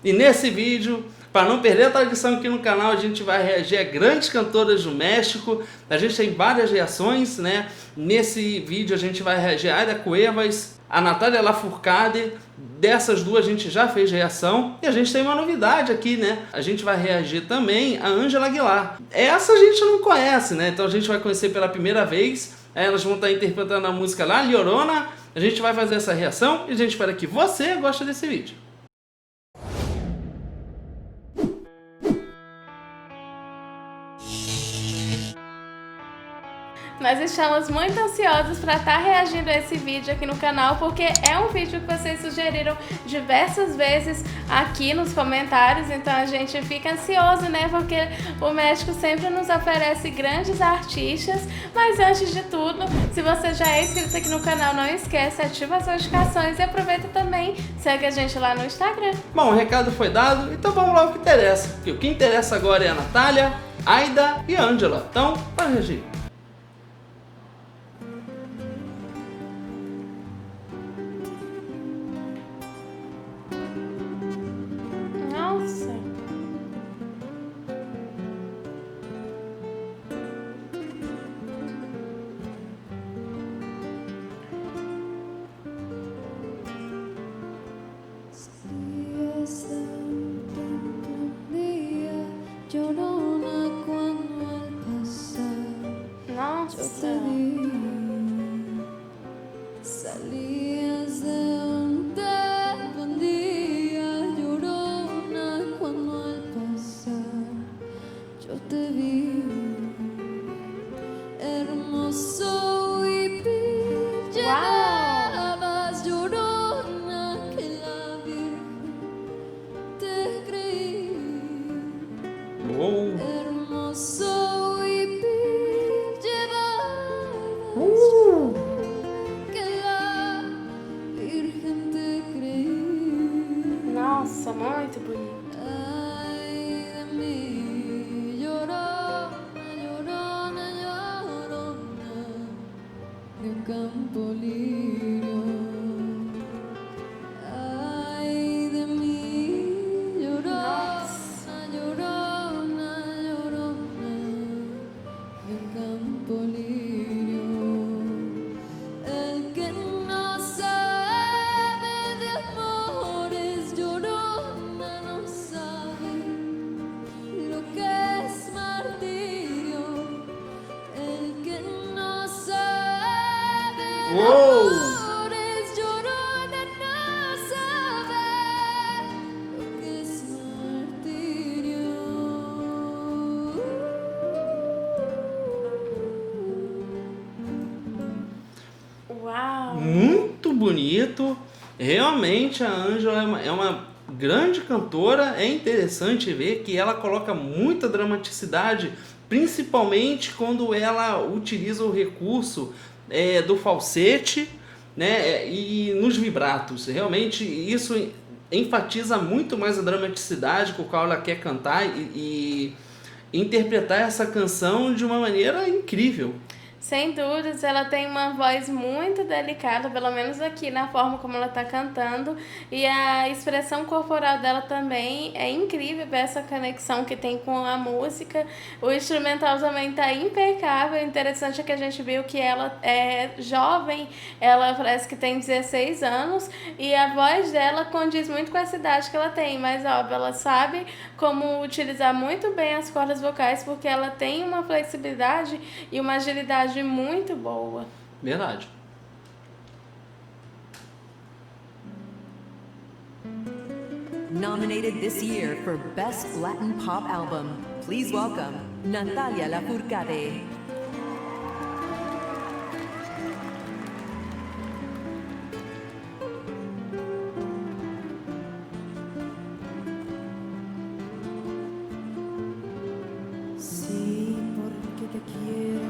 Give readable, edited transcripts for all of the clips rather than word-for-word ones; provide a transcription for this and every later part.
E nesse vídeo, para não perder a tradição aqui no canal, a gente vai reagir a grandes cantoras do México. A gente tem várias reações, né? Nesse vídeo a gente vai reagir a Aida Cuevas, a Natalia Lafourcade. Dessas duas a gente já fez reação. E a gente tem uma novidade aqui, né? A gente vai reagir também a Ângela Aguilar. Essa a gente não conhece, né? Então a gente vai conhecer pela primeira vez. Elas vão estar interpretando a música La Llorona. A gente vai fazer essa reação e a gente espera que você goste desse vídeo. Nós estamos muito ansiosos para estar reagindo a esse vídeo aqui no canal, porque é um vídeo que vocês sugeriram diversas vezes aqui nos comentários, então a gente fica ansioso, né, porque o México sempre nos oferece grandes artistas. Mas antes de tudo, se você já é inscrito aqui no canal, não esquece, ativa as notificações e aproveita também, segue a gente lá no Instagram. Bom, o recado foi dado, então vamos lá ao que interessa, porque o que interessa agora é a Natália, Aida e Ângela. Então, para reagir. Nossa! Llorona, cuando al pasar yo te Nossa! vi, salías de un buen día. Llorona, cuando al pasar yo te vi, hermoso y llevabas, llorona, que la Virgen te creí. Uou! Hermoso y llevabas, que la Virgen te creí. Nossa, muito bonito. Ay de mí, llorona, llorona, llorona, de un campo lirio. Ay de mí, llorona, llorona, llorona, de un campo lirio. El que no sabe de amores, llorona, no sabe lo que es martirio. El que no sabe de Uou! amores, llorona, no sabe lo que es martirio. Uau! Muito bonito. Realmente a Ângela é uma grande cantora. É interessante ver que ela coloca muita dramaticidade, principalmente quando ela utiliza o recurso do falsete, né, e nos vibratos. Realmente isso enfatiza muito mais a dramaticidade com a qual ela quer cantar e interpretar essa canção de uma maneira incrível. Sem dúvidas, ela tem uma voz muito delicada, pelo menos aqui na forma como ela tá cantando, e a expressão corporal dela também é incrível, ver essa conexão que tem com a música. O instrumental também tá impecável. Interessante é que a gente viu que ela é jovem, ela parece que tem 16 anos, e a voz dela condiz muito com essa idade que ela tem, mas óbvio, ela sabe como utilizar muito bem as cordas vocais, porque ela tem uma flexibilidade e uma agilidade muito boa. Verdade. Nominated this year for Best Latin Pop Album, please welcome Natalia Lafourcade. Sí, porque te quiero,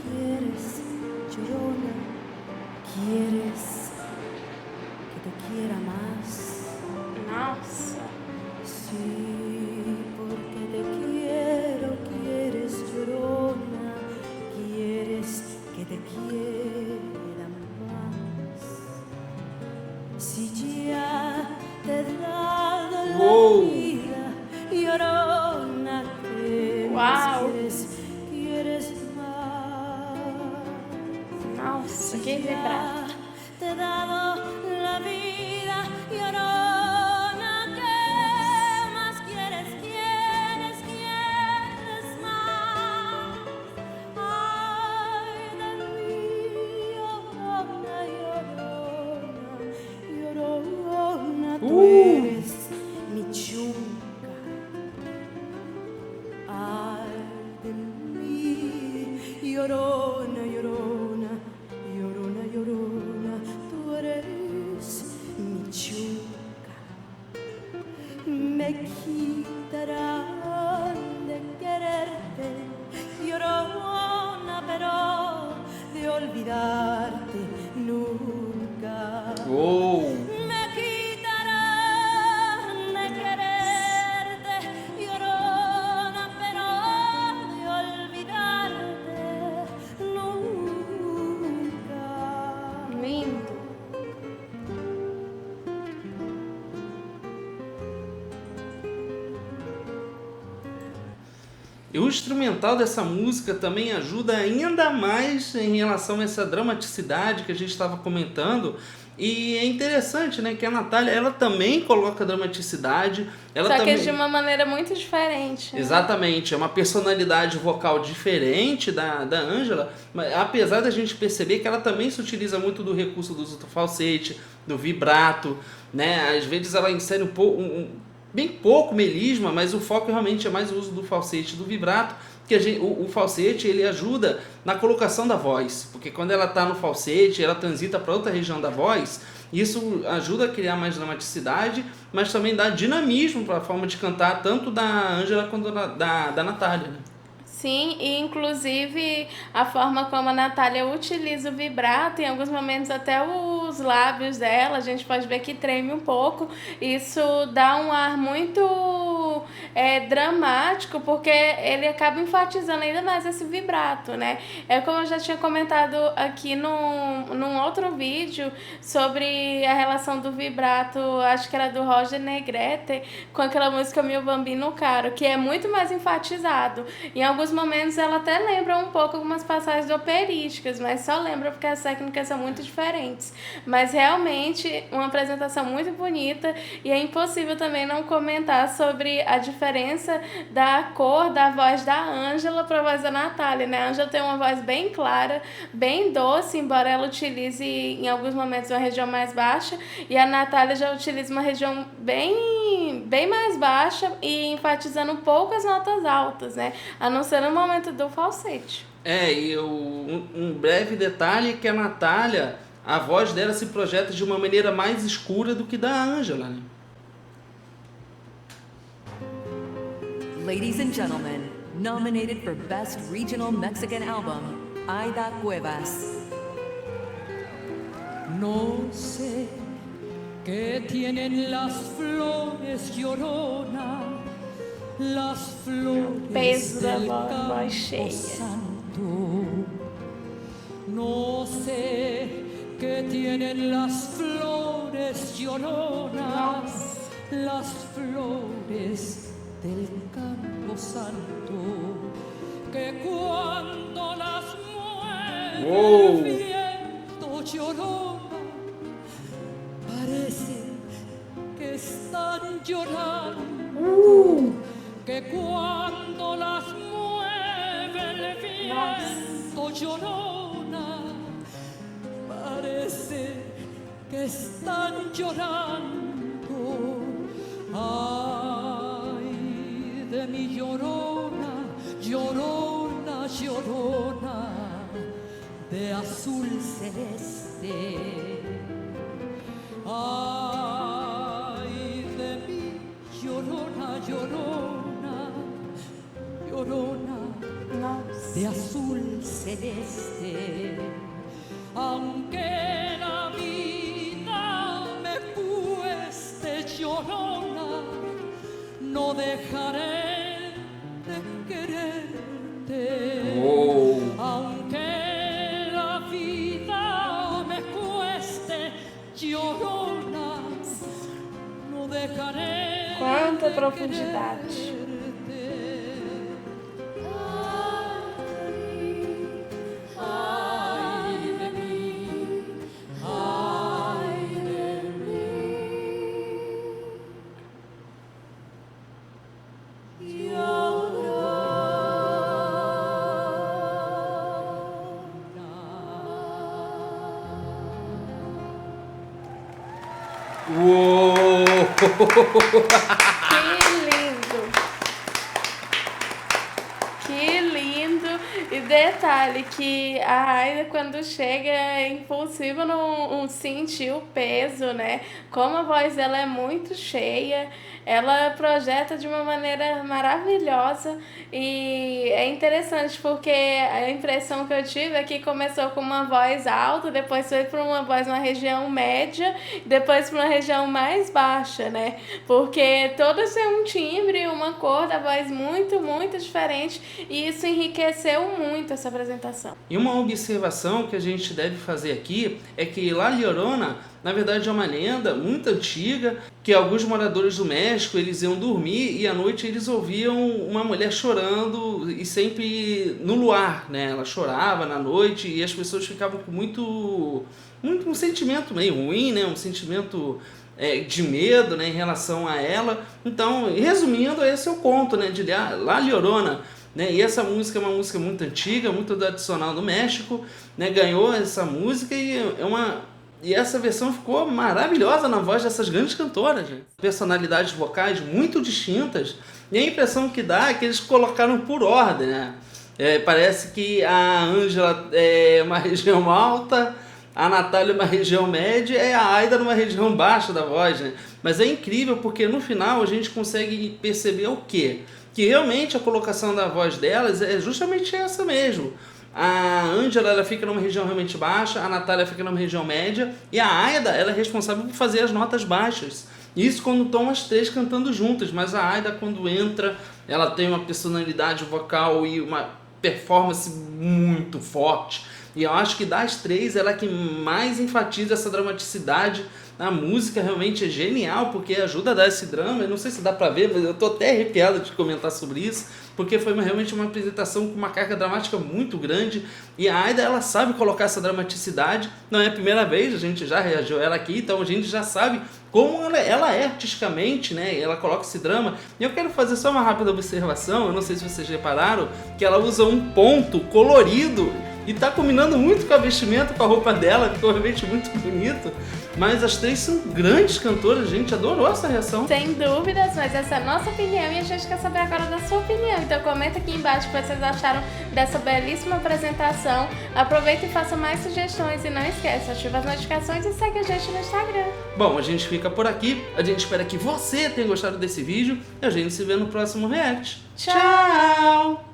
quieres, llorona, quieres que te quiera más. Nossa! Sí, porque te quiero, quieres, llorona, me quitarán de quererte, llorona, pero de olvidarte nunca. Uou! Me quitarán de quererte, llorona, pero de olvidarte nunca. Lindo. E o instrumental dessa música também ajuda ainda mais em relação a essa dramaticidade que a gente estava comentando. E é interessante, né, que a Natália, ela também coloca dramaticidade. Ela Só também... que de uma maneira muito diferente. Né? Exatamente, é uma personalidade vocal diferente da Ângela, mas apesar da gente perceber que ela também se utiliza muito do recurso do falsete, do vibrato, né? Às vezes ela insere bem pouco melisma, mas o foco realmente é mais o uso do falsete e do vibrato, que o falsete ele ajuda na colocação da voz, porque quando ela está no falsete, ela transita para outra região da voz, isso ajuda a criar mais dramaticidade, mas também dá dinamismo para a forma de cantar, tanto da Ângela quanto da Natália, né? Sim, e inclusive a forma como a Natália utiliza o vibrato, em alguns momentos até os lábios dela, a gente pode ver que treme um pouco. Isso dá um ar muito dramático, porque ele acaba enfatizando ainda mais esse vibrato, né? É como eu já tinha comentado aqui num outro vídeo sobre a relação do vibrato, acho que era do Roger Negrete, com aquela música Mio Bambino Caro, que é muito mais enfatizado. Em alguns momentos ela até lembra um pouco algumas passagens operísticas, mas só lembra porque as técnicas são muito diferentes. Mas realmente uma apresentação muito bonita, e é impossível também não comentar sobre a diferença da cor da voz da Ângela para a voz da Natália, né? A Ângela tem uma voz bem clara, bem doce, embora ela utilize em alguns momentos uma região mais baixa, e a Natália já utiliza uma região bem mais baixa e enfatizando poucas notas altas, né? A não ser no momento do falsete. E um breve detalhe é que a Natália, a voz dela se projeta de uma maneira mais escura do que da Ângela, né? Ladies and gentlemen, nominated for Best Regional Mexican Album, Aida Cuevas. No sé qué tienen las flores, llorona, las flores Peso da del voz campo cheia. santo. No sé qué tienen las flores, llorona, las flores del campo santo, que cuando las mueve el viento, llorona, parece que están llorando, que cuando las mueve el viento, llorona, parece que están llorando. Ay, de mi llorona, llorona, llorona, de azul celeste. Ay, de mi llorona, llorona, llorona, de azul celeste. Aunque la vida me cueste, llorona, no dejaré de quererte. Aunque la vida me cueste, llorona, no dejaré. Quanta de profundidade. quererte. Ay de mí, ay de mí. Uou! Que lindo! Que lindo! E detalhe que a Aida, quando chega, é impossível não sentir o peso, né? Como a voz dela é muito cheia, ela projeta de uma maneira maravilhosa e é interessante porque a impressão que eu tive é que começou com uma voz alta, depois foi para uma voz numa região média, depois para uma região mais baixa, né? Porque todos têm um timbre, uma cor da voz muito, muito diferente e isso enriqueceu muito essa apresentação. E uma observação que a gente deve fazer aqui é que La Llorona, na verdade, é uma lenda muito antiga, que alguns moradores do México, eles iam dormir e à noite eles ouviam uma mulher chorando e sempre no luar, né? Ela chorava na noite e as pessoas ficavam com muito um sentimento meio ruim, né? Um sentimento de medo, né, em relação a ela. Então, resumindo, esse é o conto, né, de La Llorona. Né? E essa música é uma música muito antiga, muito tradicional do México, né? Ganhou essa música e essa versão ficou maravilhosa na voz dessas grandes cantoras, gente. Personalidades vocais muito distintas, e a impressão que dá é que eles colocaram por ordem, né? Parece que a Ângela é uma região alta, a Natália uma região média e a Aida numa região baixa da voz, né? Mas é incrível porque no final a gente consegue perceber o quê? Que realmente a colocação da voz delas é justamente essa mesmo. A Ângela, ela fica numa região realmente baixa, a Natália fica numa região média e a Aida, ela é responsável por fazer as notas baixas. Isso quando estão as três cantando juntas, mas a Aida, quando entra, ela tem uma personalidade vocal e uma performance muito forte. E eu acho que das três, ela é que mais enfatiza essa dramaticidade. A música realmente é genial, porque ajuda a dar esse drama. Eu não sei se dá pra ver, mas eu tô até arrepiado de comentar sobre isso, porque foi realmente uma apresentação com uma carga dramática muito grande. E a Aida, ela sabe colocar essa dramaticidade. Não é a primeira vez, a gente já reagiu ela aqui, então a gente já sabe como ela é artisticamente, né? Ela coloca esse drama. E eu quero fazer só uma rápida observação, eu não sei se vocês repararam, que ela usa um ponto colorido e tá combinando muito com a vestimenta, com a roupa dela, ficou realmente muito bonito. Mas as três são grandes cantoras, a gente adorou essa reação. Sem dúvidas, mas essa é a nossa opinião e a gente quer saber agora da sua opinião. Então comenta aqui embaixo o que vocês acharam dessa belíssima apresentação. Aproveita e faça mais sugestões e não esqueça, ativa as notificações e segue a gente no Instagram. Bom, a gente fica por aqui, a gente espera que você tenha gostado desse vídeo e a gente se vê no próximo React. Tchau!